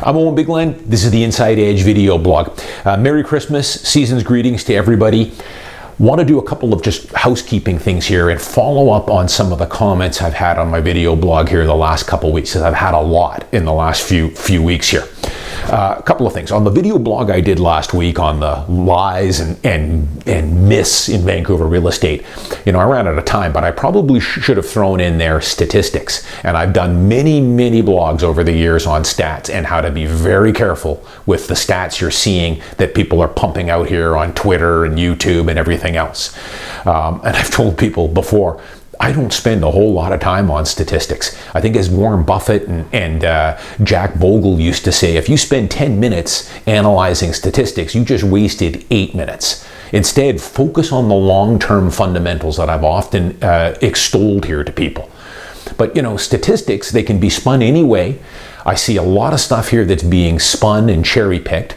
I'm Owen Bigland. This is the Inside Edge video blog. Merry Christmas, season's greetings to everybody. Want to do a couple of just housekeeping things here and follow up on some of the comments I've had on my video blog here the last couple weeks, because I've had a lot in the last few weeks here. A couple of things. On the video blog I did last week on the lies and myths in Vancouver real estate, I ran out of time, but I probably should have thrown in there statistics. And I've done many blogs over the years on stats and how to be very careful with the stats you're seeing that people are pumping out here on Twitter and YouTube and everything else. And I've told people before, I don't spend a whole lot of time on statistics. I think as Warren Buffett and Jack Bogle used to say, if you spend 10 minutes analyzing statistics, you just wasted 8 minutes. Instead, focus on the long-term fundamentals that I've often extolled here to people. But statistics, they can be spun anyway. I see a lot of stuff here that's being spun and cherry-picked.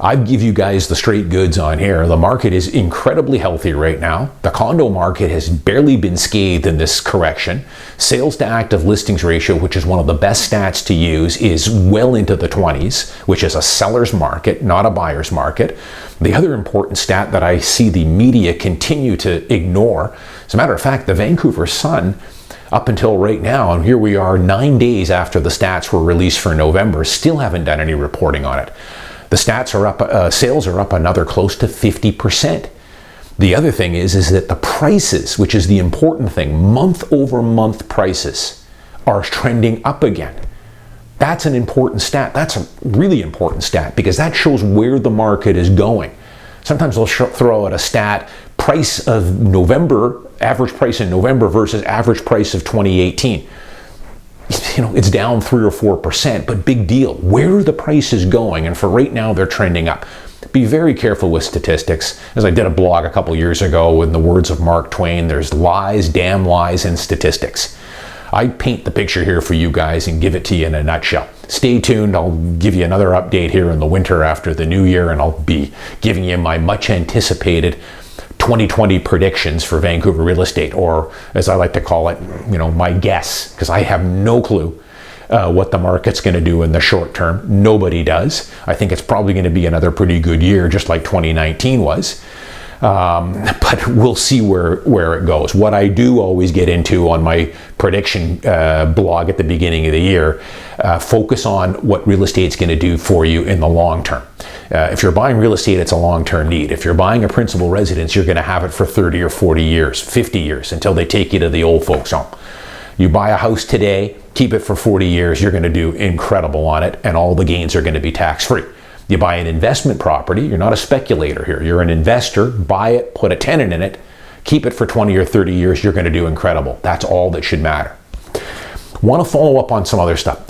I give you guys the straight goods on here. The market is incredibly healthy right now. The condo market has barely been scathed in this correction. Sales to active listings ratio, which is one of the best stats to use, is well into the 20s, which is a seller's market, not a buyer's market. The other important stat that I see the media continue to ignore, as a matter of fact, the Vancouver Sun, up until right now, and here we are 9 days after the stats were released for November, still haven't done any reporting on it. The stats are up, sales are up another close to 50%. The other thing is that the prices, which is the important thing, month over month prices are trending up again. That's an important stat. That's a really important stat because that shows where the market is going. Sometimes they'll throw out a stat, price of November, average price in November versus average price of 2018. It's down 3 or 4%, but big deal. Where are the prices going? And for right now, they're trending up. Be very careful with statistics. As I did a blog a couple years ago, in the words of Mark Twain, there's lies, damn lies, and statistics. I paint the picture here for you guys and give it to you in a nutshell. Stay tuned. I'll give you another update here in the winter after the new year, and I'll be giving you my much anticipated 2020 predictions for Vancouver real estate, or as I like to call it, my guess, because I have no clue what the market's going to do in the short term. Nobody does. I think it's probably going to be another pretty good year, just like 2019 was. But we'll see where it goes. What I do always get into on my prediction blog at the beginning of the year, focus on what real estate's going to do for you in the long term. If you're buying real estate, it's a long-term need. If you're buying a principal residence, you're going to have it for 30 or 40 years, 50 years, until they take you to the old folks' home. You buy a house today, keep it for 40 years, you're going to do incredible on it, and all the gains are going to be tax-free. You buy an investment property, you're not a speculator here. You're an investor, buy it, put a tenant in it, keep it for 20 or 30 years, you're going to do incredible. That's all that should matter. Want to follow up on some other stuff.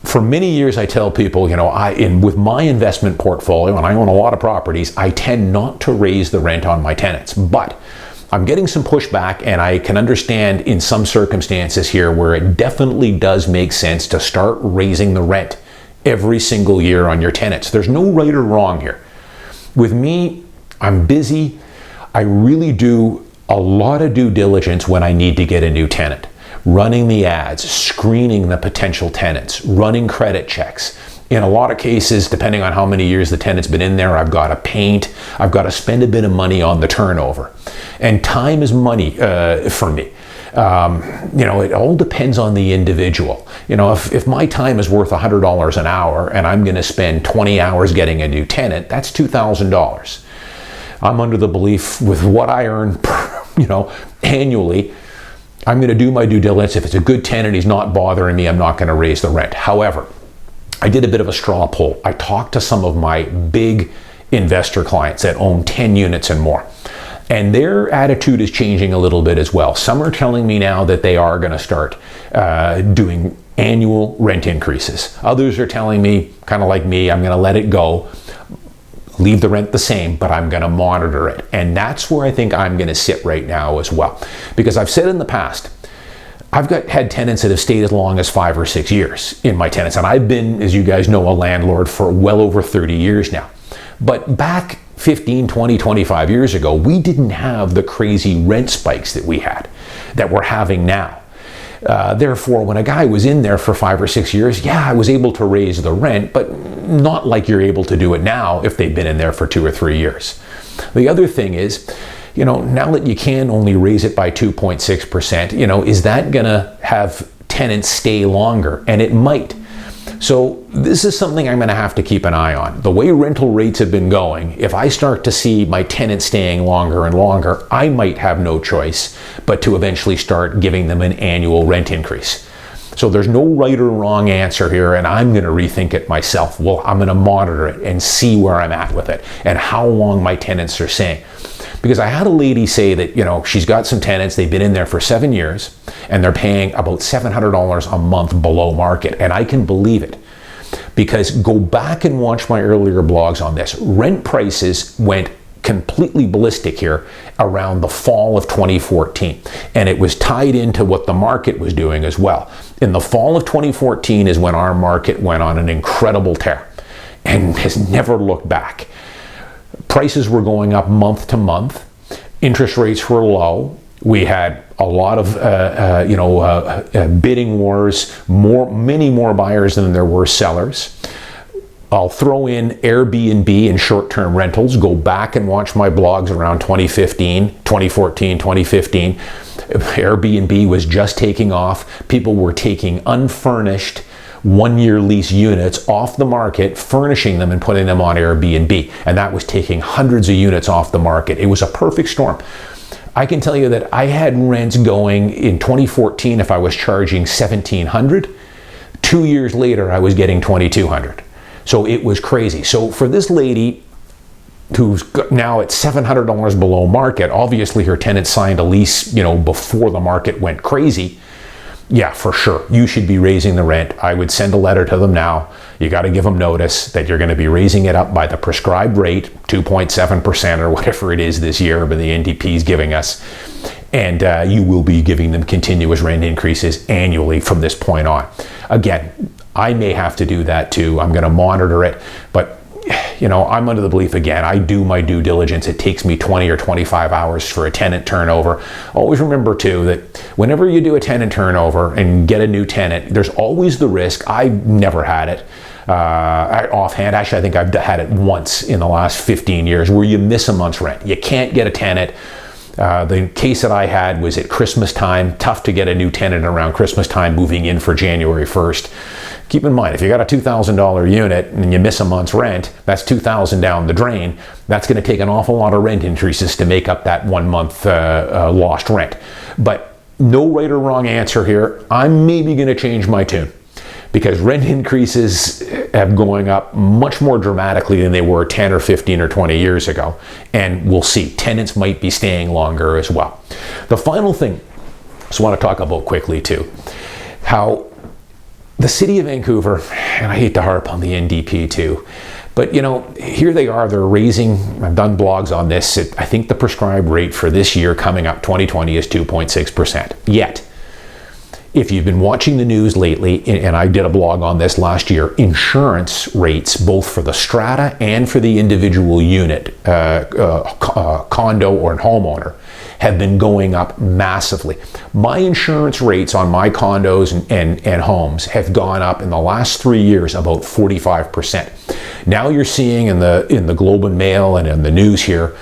For many years, I tell people, with my investment portfolio, and I own a lot of properties, I tend not to raise the rent on my tenants. But I'm getting some pushback, and I can understand in some circumstances here where it definitely does make sense to start raising the rent every single year on your tenants. There's no right or wrong here. With me, I'm busy. I really do a lot of due diligence when I need to get a new tenant. Running the ads, screening the potential tenants, running credit checks. In a lot of cases, depending on how many years the tenant's been in there, I've got to paint, I've got to spend a bit of money on the turnover. And time is money for me. It all depends on the individual. If my time is worth $100 an hour and I'm going to spend 20 hours getting a new tenant, that's $2,000. I'm under the belief with what I earn, annually, I'm going to do my due diligence. If it's a good tenant, he's not bothering me, I'm not going to raise the rent. However, I did a bit of a straw poll. I talked to some of my big investor clients that own 10 units and more. And their attitude is changing a little bit as well. Some are telling me now that they are going to start doing annual rent increases. Others are telling me, kind of like me, I'm going to let it go, leave the rent the same, but I'm going to monitor it. And that's where I think I'm going to sit right now as well. Because I've said in the past, I've had tenants that have stayed as long as 5 or 6 years in my tenants. And I've been, as you guys know, a landlord for well over 30 years now. But back 15, 20, 25 years ago, we didn't have the crazy rent spikes that we had, that we're having now. Therefore, when a guy was in there for 5 or 6 years, yeah, I was able to raise the rent, but not like you're able to do it now if they've been in there for 2 or 3 years. The other thing is, now that you can only raise it by 2.6%, is that going to have tenants stay longer? And it might. So this is something I'm going to have to keep an eye on. The way rental rates have been going, if I start to see my tenants staying longer and longer, I might have no choice but to eventually start giving them an annual rent increase. So there's no right or wrong answer here, and I'm going to rethink it myself. Well, I'm going to monitor it and see where I'm at with it and how long my tenants are staying. Because I had a lady say that, she's got some tenants, they've been in there for 7 years, and they're paying about $700 a month below market. And I can believe it. Because go back and watch my earlier blogs on this. Rent prices went completely ballistic here around the fall of 2014. And it was tied into what the market was doing as well. In the fall of 2014 is when our market went on an incredible tear and has never looked back. Prices were going up month to month. Interest rates were low. We had a lot of bidding wars, many more buyers than there were sellers. I'll throw in Airbnb and short-term rentals. Go back and watch my blogs around 2014, 2015. Airbnb was just taking off. People were taking unfurnished one-year lease units off the market, furnishing them and putting them on Airbnb. And that was taking hundreds of units off the market. It was a perfect storm. I can tell you that I had rents going in 2014 if I was charging $1,700. 2 years later, I was getting $2,200. So it was crazy. So for this lady who's now at $700 below market, obviously her tenant signed a lease, before the market went crazy. Yeah, for sure. You should be raising the rent. I would send a letter to them now. You got to give them notice that you're going to be raising it up by the prescribed rate, 2.7% or whatever it is this year, but the NDP is giving us. And you will be giving them continuous rent increases annually from this point on. Again, I may have to do that too. I'm going to monitor it, but I'm under the belief, again, I do my due diligence. It takes me 20 or 25 hours for a tenant turnover. Always remember too that whenever you do a tenant turnover and get a new tenant, there's always the risk. I've never had it offhand. Actually, I think I've had it once in the last 15 years where you miss a month's rent. You can't get a tenant. The case that I had was at Christmas time. Tough to get a new tenant around Christmas time moving in for January 1st. Keep in mind, if you got a $2,000 unit and you miss a month's rent, that's $2,000 down the drain. That's going to take an awful lot of rent increases to make up that 1 month lost rent. But no right or wrong answer here. I'm maybe going to change my tune because rent increases have going up much more dramatically than they were 10 or 15 or 20 years ago. And we'll see. Tenants might be staying longer as well. The final thing I just want to talk about quickly too, how the city of Vancouver, and I hate to harp on the NDP too, but here they are, they're raising, I've done blogs on this, I think the prescribed rate for this year coming up, 2020, is 2.6%. Yet, if you've been watching the news lately, and I did a blog on this last year, insurance rates, both for the strata and for the individual unit, condo or homeowner, have been going up massively. My insurance rates on my condos and homes have gone up in the last 3 years about 45%. Now you're seeing in the Globe and Mail and in the news here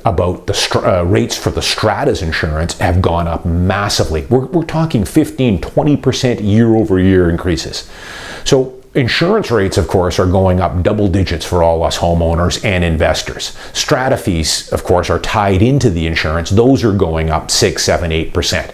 about the rates for the strata's insurance have gone up massively. We're talking 15-20% year-over-year increases. So insurance rates, of course, are going up double digits for all us homeowners and investors. Strata fees, of course, are tied into the insurance. Those are going up 6, 7, 8%.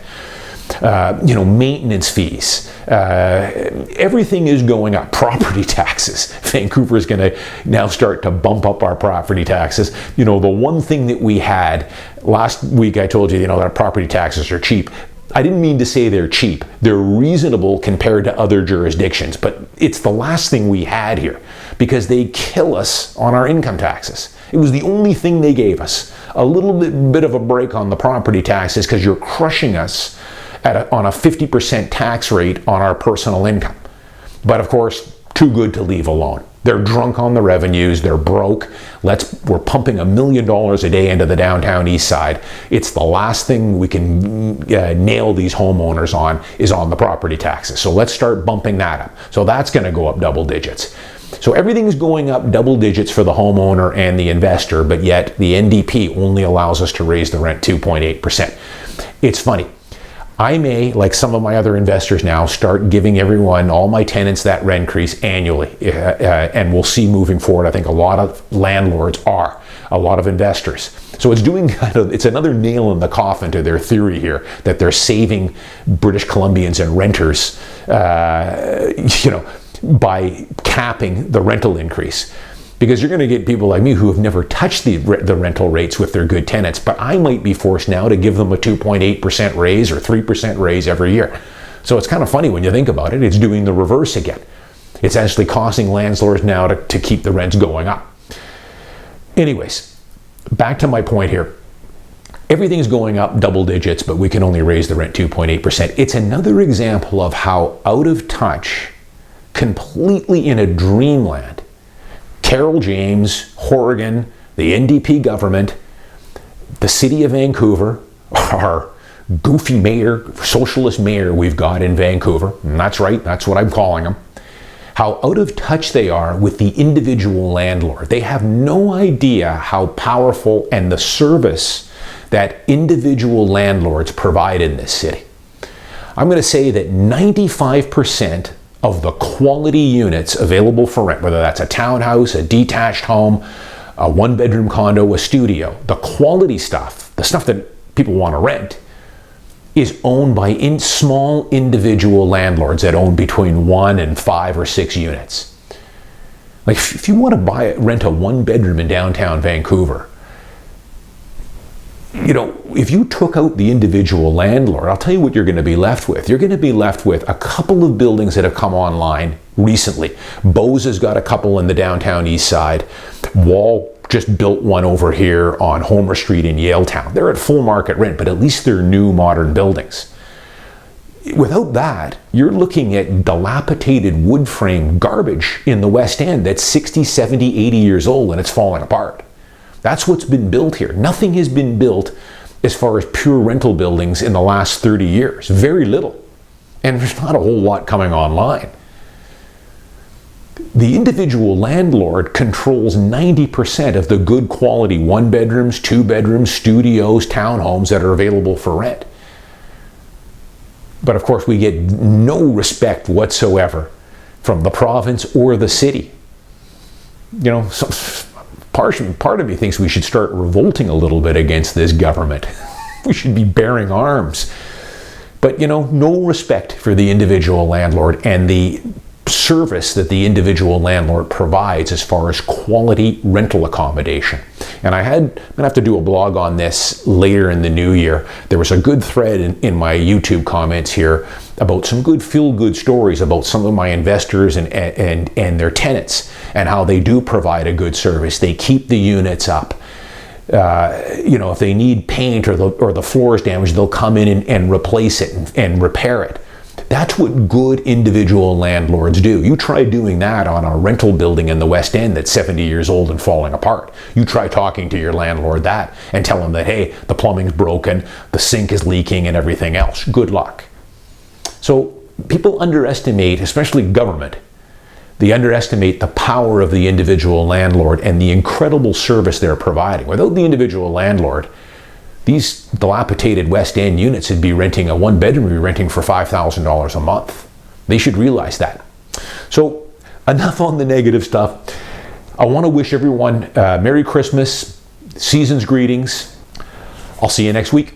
Maintenance fees, everything is going up. Property taxes. Vancouver is going to now start to bump up our property taxes. The one thing that we had last week, I told you, that our property taxes are cheap. I didn't mean to say they're cheap. They're reasonable compared to other jurisdictions, but it's the last thing we had here because they kill us on our income taxes. It was the only thing they gave us. A little bit of a break on the property taxes because you're crushing us on a 50% tax rate on our personal income. But of course, too good to leave alone. They're drunk on the revenues, they're broke. We're pumping $1 million a day into the downtown east side. It's the last thing we can nail these homeowners on is on the property taxes. So let's start bumping that up. So that's going to go up double digits. So everything's going up double digits for the homeowner and the investor, but yet the NDP only allows us to raise the rent 2.8%. It's funny. I may, like some of my other investors now, start giving everyone, all my tenants, that rent increase annually. And we'll see moving forward. I think a lot of landlords are, a lot of investors. So it's another nail in the coffin to their theory here that they're saving British Columbians and renters, by capping the rental increase. Because you're going to get people like me who have never touched the rental rates with their good tenants, but I might be forced now to give them a 2.8% raise or 3% raise every year. So it's kind of funny when you think about it. It's doing the reverse again. It's actually costing landlords now to keep the rents going up. Anyways, back to my point here. Everything's going up double digits, but we can only raise the rent 2.8%. It's another example of how out of touch, completely in a dreamland, Carol James, Horgan, the NDP government, the city of Vancouver, our goofy mayor, socialist mayor we've got in Vancouver, and that's right, that's what I'm calling them, how out of touch they are with the individual landlord. They have no idea how powerful and the service that individual landlords provide in this city. I'm going to say that 95% of the quality units available for rent, whether that's a townhouse, a detached home, a one-bedroom condo, a studio, the quality stuff, the stuff that people want to rent, is owned by small individual landlords that own between 1 and 5 or 6 units. Like if you want to rent a one-bedroom in downtown Vancouver, if you took out the individual landlord, I'll tell you what you're going to be left with. You're going to be left with a couple of buildings that have come online recently. Bose has got a couple in the downtown east side. Wall just built one over here on Homer Street in Yaletown. They're at full market rent, but at least they're new modern buildings. Without that, you're looking at dilapidated wood frame garbage in the West End that's 60, 70, 80 years old and it's falling apart. That's what's been built here. Nothing has been built as far as pure rental buildings in the last 30 years. Very little. And there's not a whole lot coming online. The individual landlord controls 90% of the good quality 1-bedrooms, 2-bedrooms, studios, townhomes that are available for rent. But of course, we get no respect whatsoever from the province or the city. Part of me thinks we should start revolting a little bit against this government. We should be bearing arms. But, no respect for the individual landlord and the service that the individual landlord provides as far as quality rental accommodation. And I'm going to have to do a blog on this later in the new year. There was a good thread in my YouTube comments here about some good feel-good stories about some of my investors and their tenants and how they do provide a good service. They keep the units up. If they need paint or the floor is damaged, they'll come in and replace it and repair it. That's what good individual landlords do. You try doing that on a rental building in the West End that's 70 years old and falling apart. You try talking to your landlord that and tell him that, hey, the plumbing's broken, the sink is leaking and everything else. Good luck. So people underestimate, especially government, they underestimate the power of the individual landlord and the incredible service they're providing. Without the individual landlord, these dilapidated West End units would be renting, a 1-bedroom would be renting for $5,000 a month. They should realize that. So enough on the negative stuff. I want to wish everyone Merry Christmas, season's greetings. I'll see you next week.